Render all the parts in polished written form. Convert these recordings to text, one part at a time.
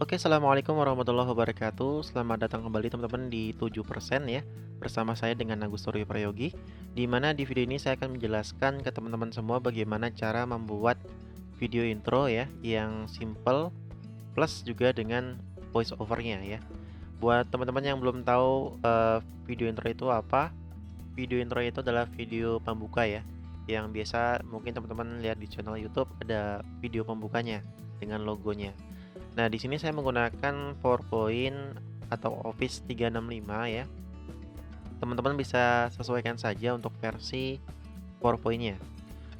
Oke, assalamualaikum warahmatullahi wabarakatuh. Selamat datang kembali teman-teman di 7% ya. Bersama saya dengan Agustoryo Prayogi. Di mana di video ini saya akan menjelaskan ke teman-teman semua bagaimana cara membuat video intro ya yang simple plus juga dengan voice overnya ya. Buat teman-teman yang belum tahu video intro itu apa, video intro itu adalah video pembuka ya. Yang biasa mungkin teman-teman lihat di channel YouTube ada video pembukanya dengan logonya. Nah, di sini saya menggunakan PowerPoint atau Office 365 ya. Teman-teman bisa sesuaikan saja untuk versi PowerPoint-nya.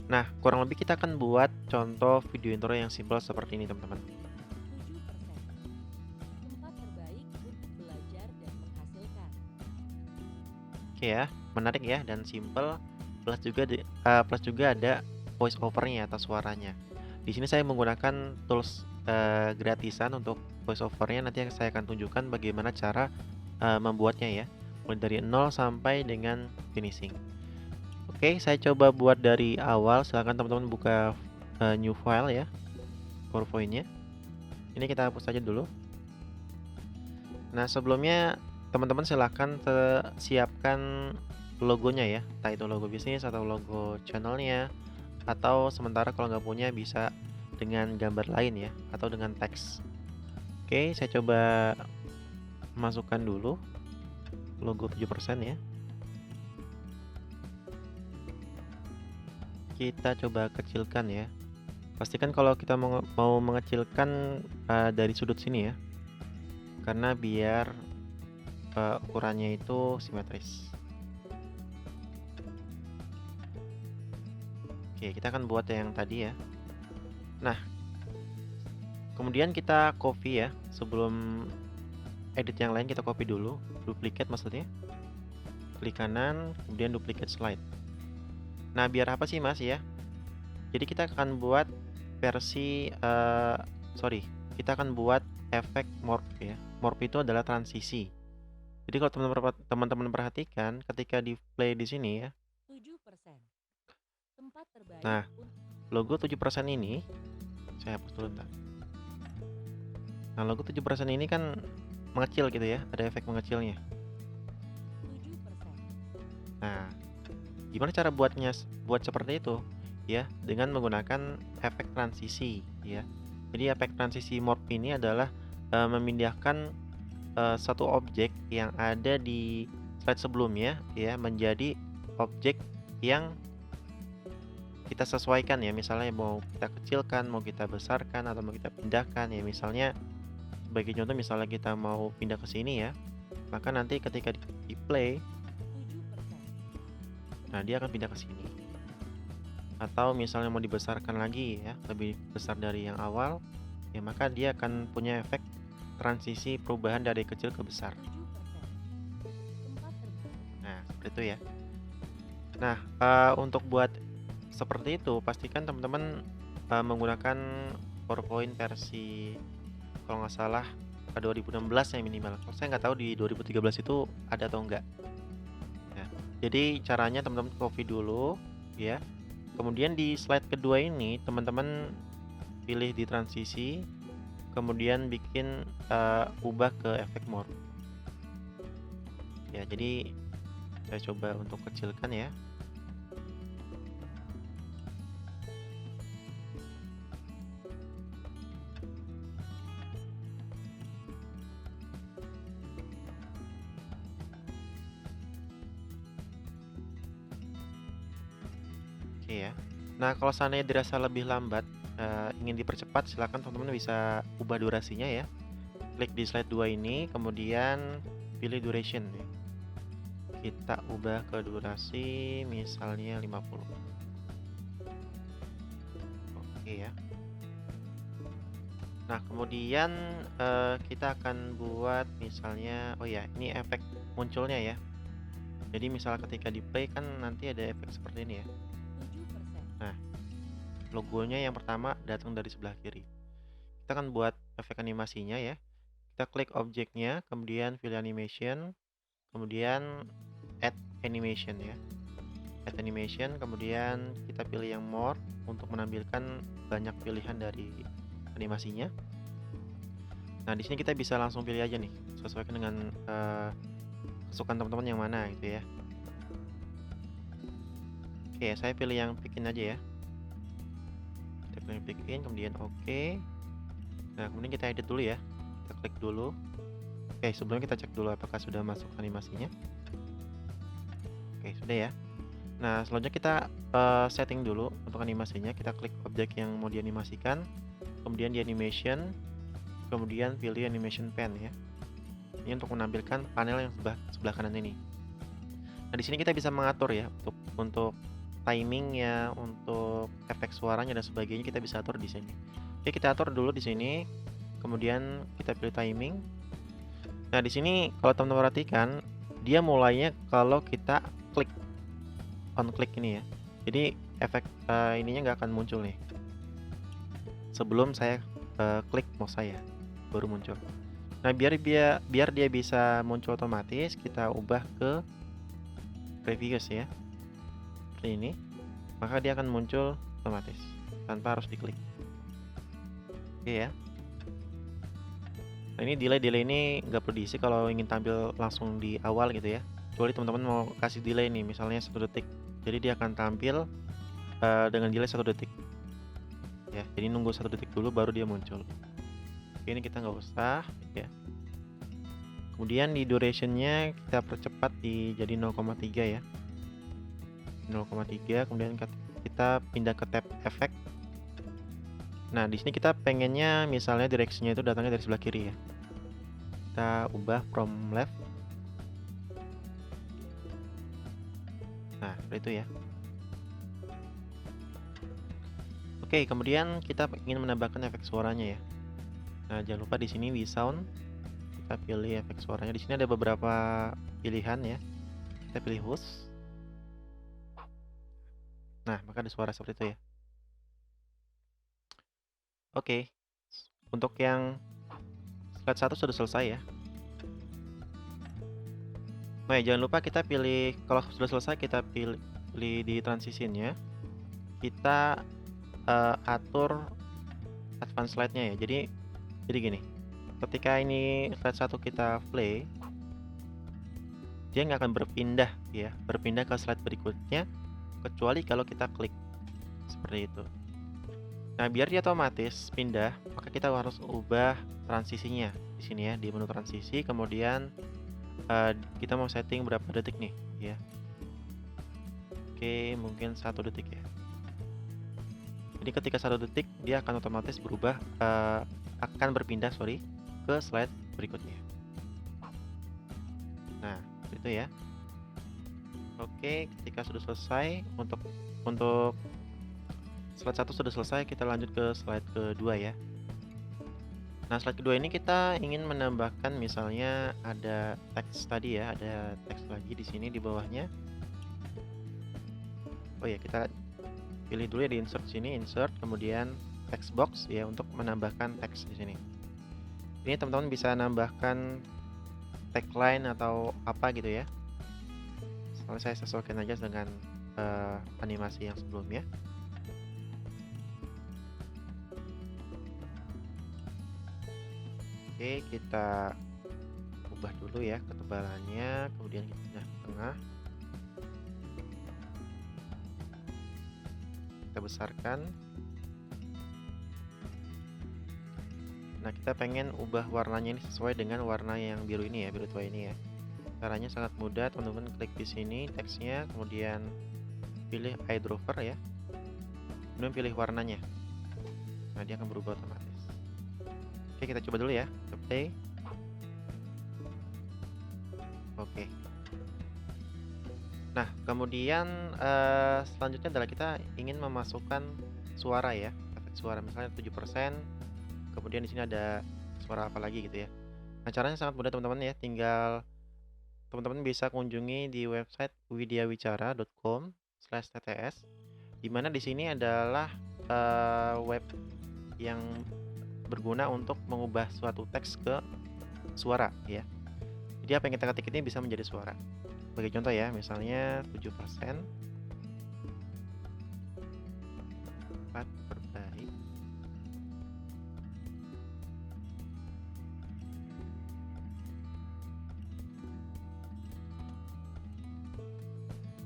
Nah, kurang lebih kita akan buat contoh video intro yang simple seperti ini, teman-teman. 7%. Tempat terbaik untuk belajar dan menghasilkan. Oke ya, menarik ya dan simple plus juga ada voice over-nya atau suaranya. Di sini saya menggunakan tools gratisan untuk voice over-nya. Nanti saya akan tunjukkan bagaimana cara membuatnya ya, mulai dari nol sampai dengan finishing. Oke, saya coba buat dari awal. Silahkan teman-teman buka new file ya, PowerPoint-nya. Ini kita hapus saja dulu. Nah, sebelumnya teman-teman silahkan siapkan logonya ya, entah itu logo bisnis atau logo channelnya, atau sementara kalau nggak punya bisa dengan gambar lain ya, atau dengan teks. Oke, saya coba masukkan dulu logo 7% ya. Kita coba kecilkan ya. Pastikan kalau kita mau mengecilkan dari sudut sini ya, karena biar ukurannya itu simetris. Oke, kita akan buat yang tadi ya. Nah, kemudian kita copy ya. Sebelum edit yang lain kita copy dulu, duplicate maksudnya. Klik kanan, kemudian duplicate slide. Nah, biar apa sih Mas ya? Jadi kita akan buat versi kita akan buat efek morph ya. Morph itu adalah transisi. Jadi kalau teman-teman perhatikan ketika di play di sini ya. 7%. Tempat terbaik Nah, untuk logo 7% ini saya hapus dulu ntar. Nah, logo 7% ini kan mengecil gitu ya, ada efek mengecilnya. 7%. Nah, gimana cara buat seperti itu? Ya, dengan menggunakan efek transisi ya. Jadi efek transisi morph ini adalah memindahkan satu objek yang ada di slide sebelumnya ya menjadi objek yang kita sesuaikan ya. Misalnya mau kita kecilkan, mau kita besarkan atau mau kita pindahkan ya. Misalnya sebagai contoh misalnya kita mau pindah ke sini ya, maka nanti ketika di play, 7%. nah dia akan pindah ke sini. Atau misalnya mau dibesarkan lagi ya, lebih besar dari yang awal, ya maka dia akan punya efek transisi perubahan dari kecil ke besar. 7%. Tempat terbaik. Nah, seperti itu ya. Nah, untuk buat seperti itu, pastikan teman-teman menggunakan PowerPoint versi kalau nggak salah 2016 ya minimal. Kalau saya nggak tahu di 2013 itu ada atau enggak. Nah, jadi caranya teman-teman copy dulu ya. Kemudian di slide kedua ini teman-teman pilih di transisi, kemudian bikin ubah ke efek morph. Ya, jadi saya coba untuk kecilkan ya. Oke ya. Nah, kalau seandainya dirasa lebih lambat, ingin dipercepat, silakan teman-teman bisa ubah durasinya ya. Klik di slide 2 ini, kemudian pilih duration ya. Kita ubah ke durasi misalnya 50. Oke ya. Nah, kemudian kita akan buat misalnya, oh ya, ini efek munculnya ya. Jadi misal ketika di play kan nanti ada efek seperti ini ya. 7%. Nah, logonya yang pertama datang dari sebelah kiri. Kita akan buat efek animasinya ya. Kita klik objeknya, kemudian pilih animation, kemudian add animation ya. Add animation, kemudian kita pilih yang more untuk menampilkan banyak pilihan dari animasinya. Nah, di sini kita bisa langsung pilih aja nih, sesuaikan dengan, kesukaan teman-teman yang mana gitu ya. Oke, saya pilih yang bikin aja ya. Kita pilih bikin, kemudian oke. Nah, kemudian kita edit dulu ya. Kita klik dulu. Oke, sebelumnya kita cek dulu apakah sudah masuk animasinya. Oke, sudah ya. Nah, selanjutnya kita setting dulu untuk animasinya. Kita klik objek yang mau dianimasikan, kemudian di animation, kemudian pilih animation pen ya. Ini untuk menampilkan panel yang sebelah kanan ini. Nah, di sini kita bisa mengatur ya untuk timingnya, untuk efek suaranya dan sebagainya kita bisa atur di sini. Oke, kita atur dulu di sini. Kemudian kita pilih timing. Nah, di sini kalau teman-teman perhatikan, dia mulainya kalau kita klik on klik ini ya. Jadi efek ininya nggak akan muncul nih. Sebelum saya klik mouse saya baru muncul. Nah, biar dia bisa muncul otomatis, kita ubah ke previous ya. Seperti ini. Maka dia akan muncul otomatis tanpa harus diklik. Oke ya. Nah, ini delay ini nggak perlu diisi kalau ingin tampil langsung di awal gitu ya. Kecuali teman-teman mau kasih delay nih, misalnya 1 detik. Jadi dia akan tampil dengan delay 1 detik. Ya, jadi nunggu 1 detik dulu baru dia muncul. Oke, ini kita nggak usah ya. Kemudian di durationnya kita percepat jadi 0,3 ya. 0,3, kemudian kita pindah ke tab efek. Nah, di sini kita pengennya misalnya direksinya itu datangnya dari sebelah kiri ya. Kita ubah from left. Nah, seperti itu ya. Oke, kemudian kita ingin menambahkan efek suaranya ya. Nah, jangan lupa di sini di sound kita pilih efek suaranya. Di sini ada beberapa pilihan ya. Kita pilih host. Nah, maka ada suara seperti itu ya. Oke. Untuk yang slide 1 sudah selesai ya. Nah, jangan lupa kita pilih, kalau sudah selesai kita pilih di transitionnya. Kita atur advance slide-nya ya. Jadi gini. Ketika ini slide 1 kita play, dia nggak akan berpindah ke slide berikutnya kecuali kalau kita klik seperti itu. Nah, biar dia otomatis pindah, maka kita harus ubah transisinya di sini ya, di menu transisi. Kemudian kita mau setting berapa detik nih ya. Oke, mungkin 1 detik ya. Jadi ketika 1 detik dia akan otomatis akan berpindah ke slide berikutnya. Nah, itu ya. Oke, ketika sudah selesai untuk slide 1 sudah selesai, kita lanjut ke slide kedua ya. Nah, slide kedua ini kita ingin menambahkan misalnya ada teks tadi ya, ada teks lagi di sini di bawahnya. Oh ya, kita pilih dulu ya di insert sini, insert, kemudian text box ya untuk menambahkan teks di sini. Ini teman-teman bisa nambahkan tagline atau apa gitu ya. Soalnya saya sesuaikan aja dengan animasi yang sebelumnya. Oke, kita ubah dulu ya ketebalannya, kemudian kita pindah ke tengah. Kita besarkan. Nah, kita pengen ubah warnanya ini sesuai dengan warna yang biru ini ya, biru tua ini ya. Caranya sangat mudah, teman-teman klik di sini teksnya, kemudian pilih eye dropper ya. Kemudian pilih warnanya. Nah, dia akan berubah otomatis. Oke, kita coba dulu ya. Kita play. Oke. Nah, kemudian selanjutnya adalah kita ingin memasukkan suara ya, efek suara misalnya 7%. Kemudian di sini ada suara apa lagi gitu ya. Nah, caranya sangat mudah teman-teman ya, tinggal teman-teman bisa kunjungi di website widyawicara.com/tts, di mana di sini adalah web yang berguna untuk mengubah suatu teks ke suara ya. Jadi apa yang kita ketik ini bisa menjadi suara. Sebagai contoh ya, misalnya 7% 4 per baik.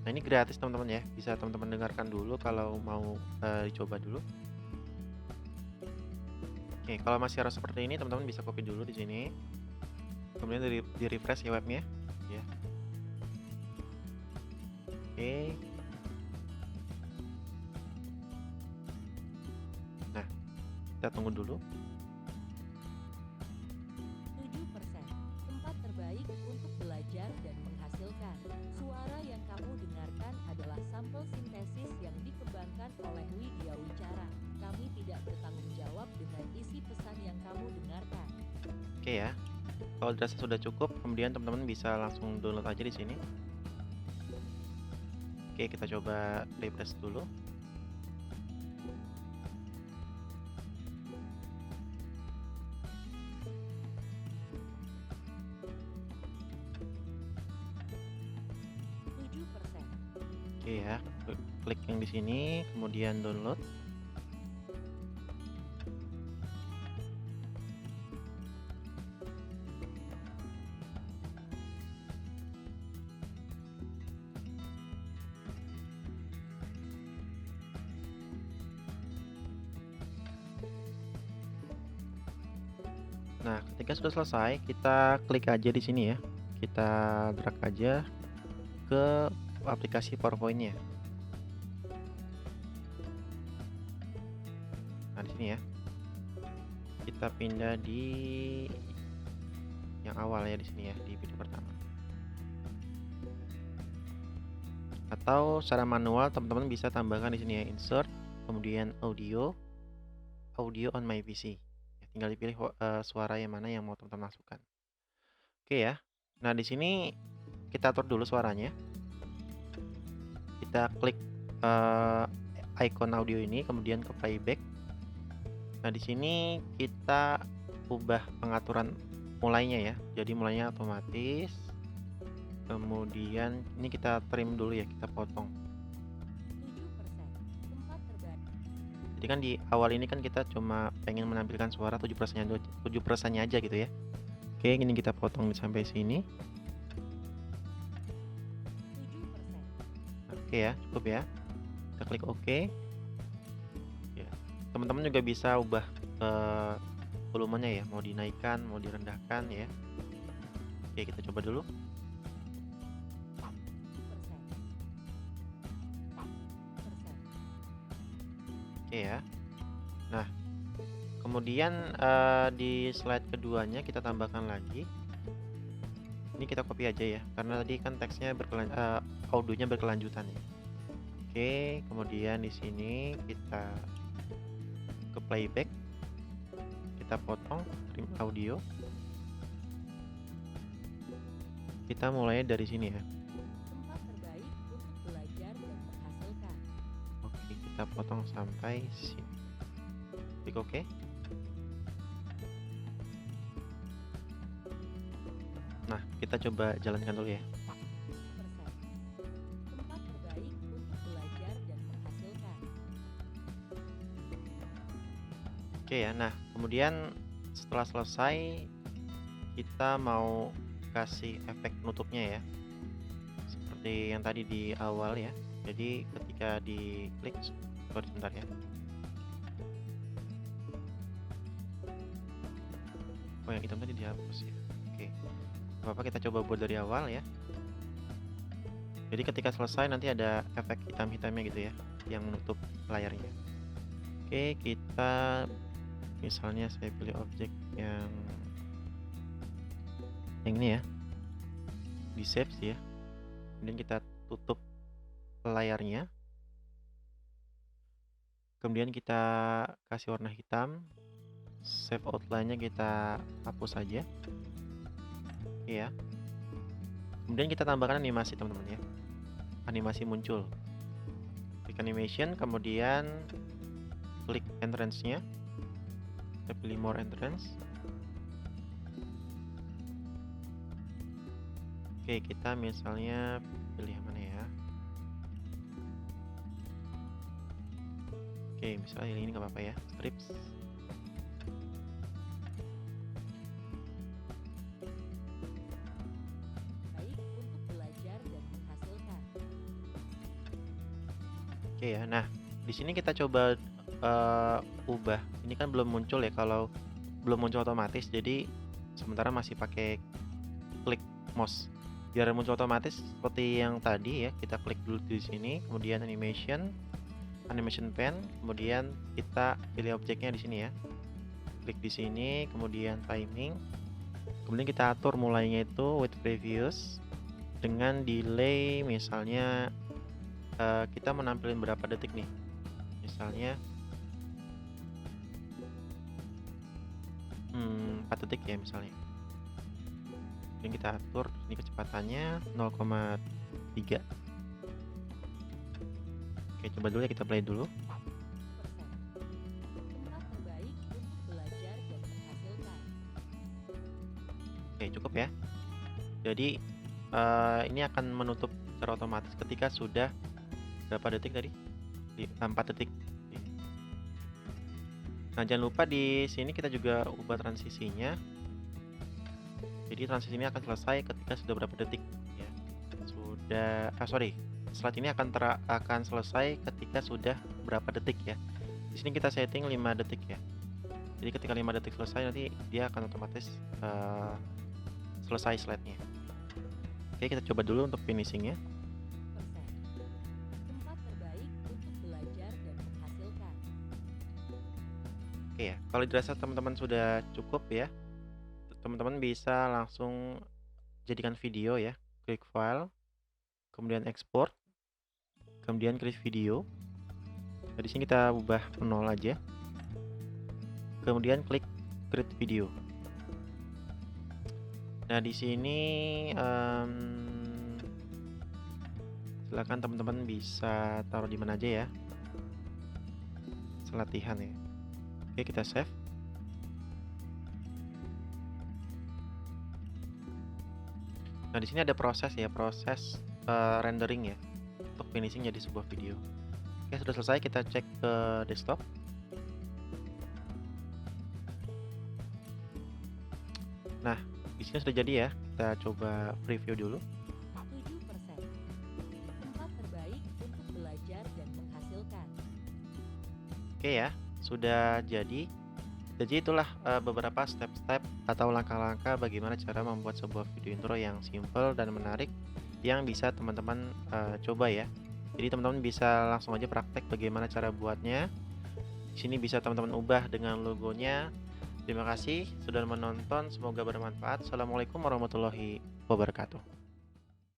Nah, ini gratis teman-teman ya, bisa teman-teman dengarkan dulu kalau mau dicoba dulu. Oke, kalau masih harus seperti ini teman-teman bisa copy dulu di sini. Kemudian di refresh ya webnya ya. Oke. Nah, kita tunggu dulu. 7%. Tempat terbaik untuk belajar dan menghasilkan. Suara yang kamu dengarkan adalah sampel sintesis yang dikembangkan oleh Widya Wicara. Kami tidak bertanggung jawab dengan isi pesan yang kamu dengarkan. Oke ya. Kalau dirasa sudah cukup, kemudian teman-teman bisa langsung download aja di sini. Oke, kita coba refresh dulu. Oke ya, klik yang di sini, kemudian download. Nah, ketika sudah selesai, kita klik aja di sini ya. Kita drag aja ke aplikasi PowerPoint-nya. Nah, di sini ya. Kita pindah di yang awal ya di sini ya, di video pertama. Atau secara manual teman-teman bisa tambahkan di sini ya, insert, kemudian audio on my PC. Ya, tinggal dipilih suara yang mana yang mau teman-teman masukkan. Oke ya. Nah, di sini kita atur dulu suaranya. Kita klik icon audio ini, kemudian ke playback. Nah, di sini kita ubah pengaturan mulainya ya. Jadi mulainya otomatis. Kemudian ini kita trim dulu ya, kita potong. 7%. Tempat terbaik. Jadi kan di awal ini kan kita cuma pengen menampilkan suara 7%-nya aja gitu ya. Oke, ini kita potong sampai sini. 7%. Oke ya, cukup ya. Kita klik OK. Ya. Teman-teman juga bisa ubah volumenya ya, mau dinaikkan, mau direndahkan ya. Oke, kita coba dulu. 7%. Oke ya. Nah, kemudian di slide keduanya kita tambahkan lagi. Ini kita copy aja ya, karena tadi kan teksnya audionya berkelanjutan ya. Oke, kemudian di sini kita ke playback. Kita potong trim audio. Kita mulai dari sini ya. Tempat terbaik untuk belajar dan menghasilkan. Oke, kita potong sampai sini. Klik OK. Nah, kita coba jalankan dulu ya. 7%. Tempat terbaik untuk belajar dan menghasilkan. Oke ya, nah kemudian setelah selesai kita mau kasih efek penutupnya ya, seperti yang tadi di awal ya. Jadi ketika diklik, sorry sebentar ya. Oh, yang hitam tadi dihapus ya. Oke, apa kita coba buat dari awal ya. Jadi ketika selesai nanti ada efek hitam-hitamnya gitu ya, yang menutup layarnya. Oke, kita misalnya saya pilih objek yang ini ya, di save ya. Kemudian kita tutup layarnya. Kemudian kita kasih warna hitam. Save outline-nya kita hapus saja. Oke ya. Kemudian kita tambahkan animasi teman-teman ya. Animasi muncul. Klik animation, kemudian klik entrance-nya. Kita pilih more entrance. Oke, kita misalnya pilih yang mana ya. Oke, misalnya ini nggak apa-apa ya, strips. Baik untuk belajar dan menghasilkan. Oke ya. Nah, di sini kita coba, ubah. Ini kan belum muncul ya, kalau belum muncul otomatis, jadi sementara masih pakai klik mouse. Biar muncul otomatis seperti yang tadi ya, kita klik dulu di sini, kemudian animation, animation pen, kemudian kita pilih objeknya di sini ya. Klik di sini, kemudian timing, kemudian kita atur mulainya itu with previous dengan delay misalnya kita menampilkan berapa detik nih. Misalnya 4 detik ya misalnya. Kemudian kita atur ini kecepatannya 0,3. Oke, coba dulu ya, kita play dulu. 10%. Tempat terbaik untuk belajar dan menghasilkan. Oke, cukup ya. Jadi ini akan menutup secara otomatis ketika sudah berapa detik tadi? 4 detik. Nah, jangan lupa di sini kita juga ubah transisinya. Jadi transisi ini akan selesai ketika sudah berapa detik ya. Slide ini akan selesai ketika sudah berapa detik ya. Di sini kita setting 5 detik ya. Jadi ketika 5 detik selesai, nanti dia akan otomatis selesai slide-nya. Oke, kita coba dulu untuk finishingnya. 10%. Tempat terbaik untuk belajar dan menghasilkan. Oke ya, kalau dirasa teman-teman sudah cukup ya, teman-teman bisa langsung jadikan video ya. Klik file, kemudian export, kemudian klik video. Nah, di sini kita ubah 0 aja. Kemudian klik create video. Nah, di sini silakan teman-teman bisa taruh di mana aja ya. Latihan ya. Oke, kita save. Nah, di sini ada proses ya, proses rendering ya, untuk finishing jadi sebuah video. Oke, sudah selesai, kita cek ke desktop. Nah, di sini sudah jadi ya. Kita coba preview dulu. 7%. Tempat terbaik untuk belajar dan menghasilkan. Oke ya, sudah jadi. Jadi itulah beberapa step-step atau langkah-langkah bagaimana cara membuat sebuah video intro yang simple dan menarik yang bisa teman-teman coba ya. Jadi teman-teman bisa langsung aja praktek bagaimana cara buatnya. Di sini bisa teman-teman ubah dengan logonya. Terima kasih sudah menonton, semoga bermanfaat. Assalamualaikum warahmatullahi wabarakatuh.